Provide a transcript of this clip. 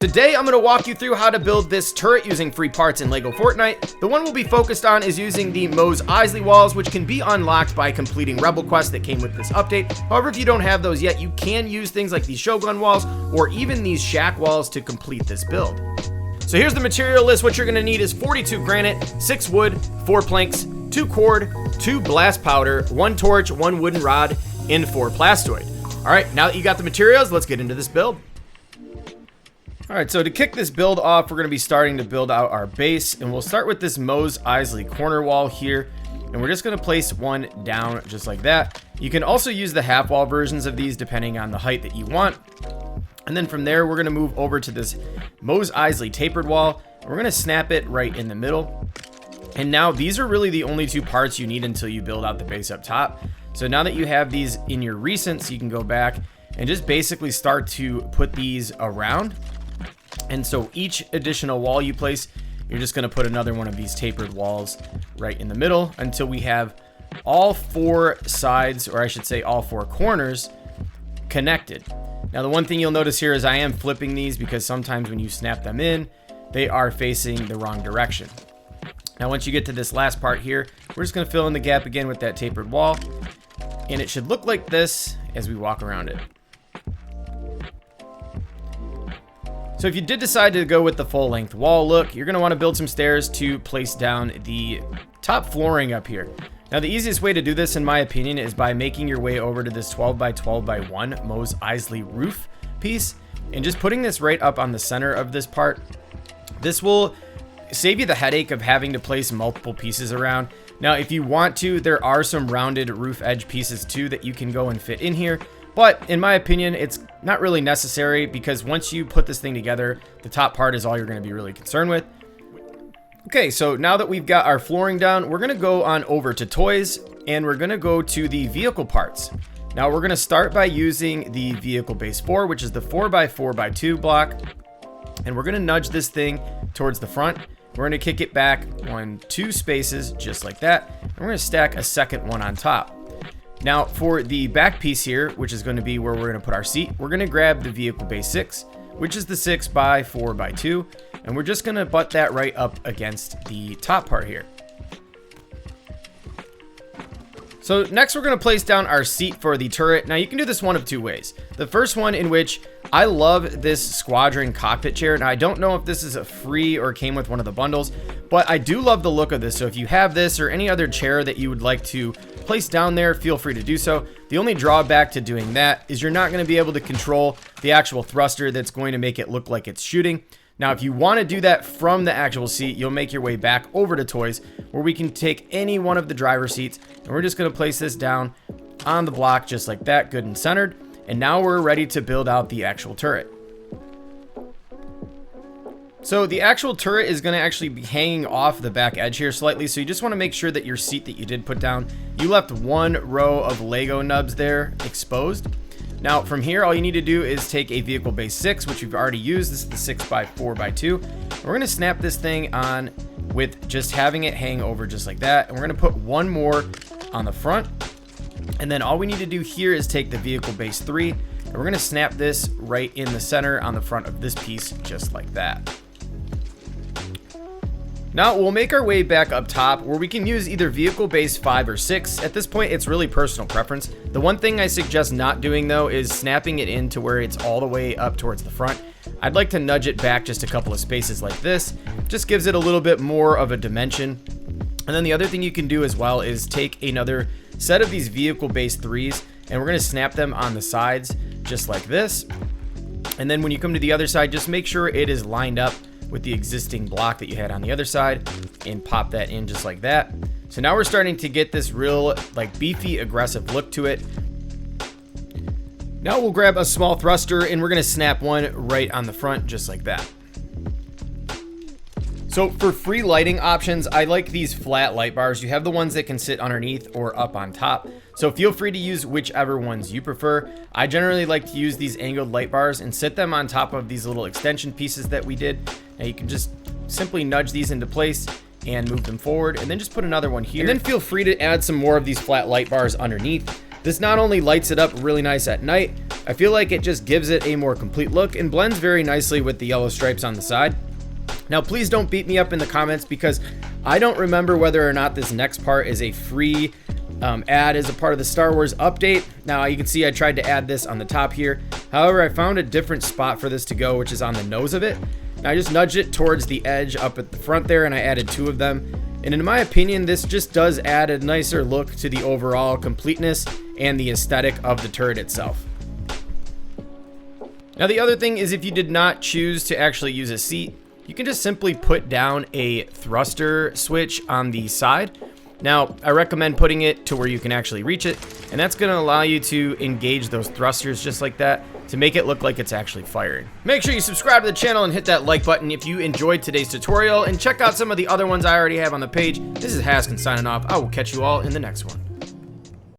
Today, I'm going to walk you through how to build this turret using free parts in LEGO Fortnite. The one we'll be focused on is using the Mos Eisley walls, which can be unlocked by completing Rebel quests that came with this update. However, if you don't have those yet, you can use things like these Shogun walls or even these shack walls to complete this build. So here's the material list. What you're going to need is 42 granite, 6 wood, 4 planks, 2 cord, 2 blast powder, 1 torch, 1 wooden rod, and 4 plastoid. All right, now that you got the materials, let's get into this build. All right, so to kick this build off, we're going to be starting to build out our base, and we'll start with this Mos Eisley corner wall here, and we're just going to place one down just like that. You can also use the half wall versions of these depending on the height that you want. And then from there, we're going to move over to this Mos Eisley tapered wall. We're going to snap it right in the middle. And now these are really the only 2 parts you need until you build out the base up top. So now that you have these in your recents, you can go back and just basically start to put these around. And so each additional wall you place, you're just going to put another one of these tapered walls right in the middle until we have all 4 sides, or I should say all 4 corners, connected. Now the one thing you'll notice here is I am flipping these because sometimes when you snap them in, they are facing the wrong direction. Now once you get to this last part here, we're just going to fill in the gap again with that tapered wall, and it should look like this as we walk around it. So if you did decide to go with the full length wall look, you're going to want to build some stairs to place down the top flooring up here. Now the easiest way to do this in my opinion is by making your way over to this 12 by 12 by 1 Mos Eisley roof piece and just putting this right up on the center of this part. This will save you the headache of having to place multiple pieces around. Now if you want to, there are some rounded roof edge pieces too that you can go and fit in here. But in my opinion, it's not really necessary because once you put this thing together, the top part is all you're going to be really concerned with. Okay, so now that we've got our flooring down, we're going to go on over to toys and we're going to go to the vehicle parts. Now we're going to start by using the vehicle base 4, which is the 4x4x2 block. And we're going to nudge this thing towards the front. We're going to kick it back 2 spaces just like that. And we're going to stack a second one on top. Now for the back piece here, which is going to be where we're going to put our seat, we're going to grab the vehicle base 6, which is the 6x4x2, and we're just going to butt that right up against the top part here. So next we're going to place down our seat for the turret. Now you can do this one of 2 ways. The first one in which I love this squadron cockpit chair. Now I don't know if this is a free or came with one of the bundles, but I do love the look of this. So if you have this or any other chair that you would like to place down there, feel free to do so. The only drawback to doing that is you're not going to be able to control the actual thruster that's going to make it look like it's shooting. Now, if you want to do that from the actual seat, you'll make your way back over to toys where we can take any one of the driver seats and we're just going to place this down on the block just like that, good and centered. And now we're ready to build out the actual turret. So the actual turret is going to actually be hanging off the back edge here slightly. So you just want to make sure that your seat that you did put down, you left 1 row of Lego nubs there exposed. Now from here, all you need to do is take a vehicle base 6, which we've already used. This is the 6x4x2. We're going to snap this thing on with just having it hang over just like that. And we're going to put 1 more on the front. And then all we need to do here is take the vehicle base 3 and we're going to snap this right in the center on the front of this piece just like that. Now we'll make our way back up top where we can use either vehicle base 5 or 6. At this point, it's really personal preference. The one thing I suggest not doing though is snapping it in to where it's all the way up towards the front. I'd like to nudge it back just a couple of spaces like this. Just gives it a little bit more of a dimension. And then the other thing you can do as well is take another set of these vehicle base 3s and we're going to snap them on the sides just like this. And then when you come to the other side, just make sure it is lined up with the existing block that you had on the other side and pop that in just like that. So now we're starting to get this real like beefy aggressive look to it. Now we'll grab a small thruster and we're going to snap one right on the front just like that. So for free lighting options, I like these flat light bars. You have the ones that can sit underneath or up on top. So feel free to use whichever ones you prefer. I generally like to use these angled light bars and sit them on top of these little extension pieces that we did. Now you can just simply nudge these into place and move them forward and then just put another one here. And then feel free to add some more of these flat light bars underneath. This not only lights it up really nice at night, I feel like it just gives it a more complete look and blends very nicely with the yellow stripes on the side. Now, please don't beat me up in the comments because I don't remember whether or not this next part is a free add as a part of the Star Wars update. Now, you can see I tried to add this on the top here. However, I found a different spot for this to go, which is on the nose of it. Now, I just nudged it towards the edge up at the front there, and I added 2 of them. And in my opinion, this just does add a nicer look to the overall completeness and the aesthetic of the turret itself. Now, the other thing is if you did not choose to actually use a seat, you can just simply put down a thruster switch on the side. Now, I recommend putting it to where you can actually reach it, and that's going to allow you to engage those thrusters just like that to make it look like it's actually firing. Make sure you subscribe to the channel and hit that like button if you enjoyed today's tutorial, and check out some of the other ones I already have on the page. This is Haskins signing off. I will catch you all in the next one.